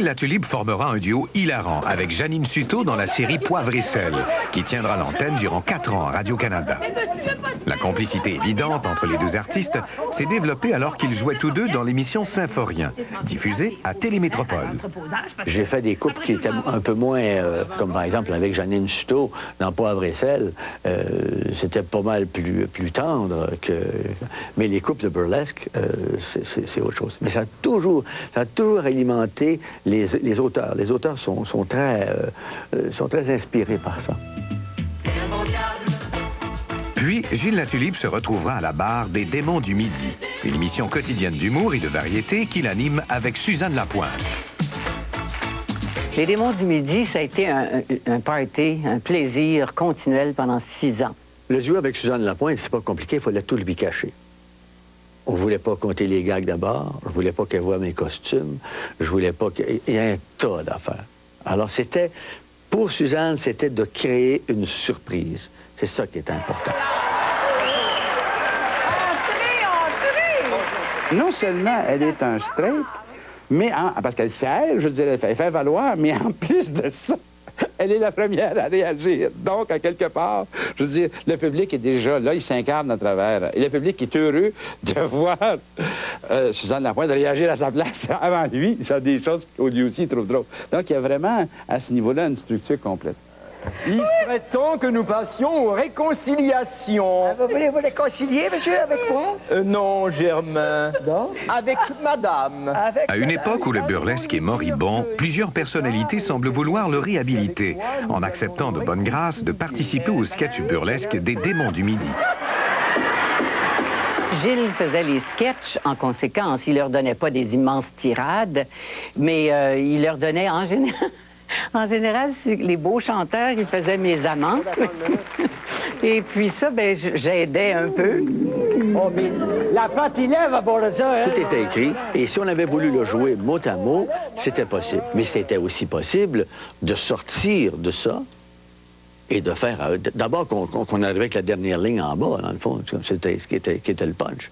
La Tulipe formera un duo hilarant avec Janine Suto dans la série Poivre et sel, qui tiendra l'antenne durant 4 ans à Radio-Canada. La complicité évidente entre les deux artistes s'est développée alors qu'ils jouaient tous deux dans l'émission Symphorien, diffusée à Télémétropole. J'ai fait des couples qui étaient un peu moins, comme par exemple avec Janine Suto dans Poivre et sel, c'était pas mal plus tendre que... Mais les couples de burlesque, c'est autre chose. Mais ça a toujours alimenté les auteurs. Les auteurs sont très inspirés par ça. Puis, Gilles Latulippe se retrouvera à la barre des Démons du Midi, une émission quotidienne d'humour et de variété qu'il anime avec Suzanne Lapointe. Les Démons du Midi, ça a été un party, un plaisir continuel pendant 6 ans. Le duo avec Suzanne Lapointe, c'est pas compliqué, il fallait tout lui cacher. On voulait pas compter les gags d'abord, je voulais pas qu'elle voie mes costumes, je voulais pas qu'il y ait un tas d'affaires. Alors c'était, pour Suzanne, c'était de créer une surprise. C'est ça qui est important. Non seulement elle est un straight, mais parce qu'elle sert, je dirais, elle fait valoir, mais en plus de ça, elle est la première à réagir. Donc, à quelque part, je veux dire, le public est déjà là, il s'incarne à travers. Et le public est heureux de voir Suzanne Lapointe réagir à sa place avant lui. Ça a des choses qu'au lui aussi il trouve drôle. Donc, il y a vraiment, à ce niveau-là, une structure complète. Il serait temps que nous passions aux réconciliations. Vous voulez vous réconcilier, monsieur, avec moi? Non, Germain. Non? Avec madame. À une époque où le burlesque est moribond, plusieurs personnalités semblent vouloir le réhabiliter, en acceptant de bonne grâce de participer au sketch burlesque des Démons du Midi. Gilles faisait les sketchs en conséquence. Il leur donnait pas des immenses tirades, mais il leur donnait en général... En général, les beaux chanteurs, ils faisaient mes amants. Et puis ça, ben, j'aidais un peu. Oh, mais la patinette va pour ça, hein? Tout était écrit, et si on avait voulu le jouer mot à mot, c'était possible. Mais c'était aussi possible de sortir de ça et de faire... D'abord qu'on arrivait avec la dernière ligne en bas, dans le fond, c'était ce qui était le punch.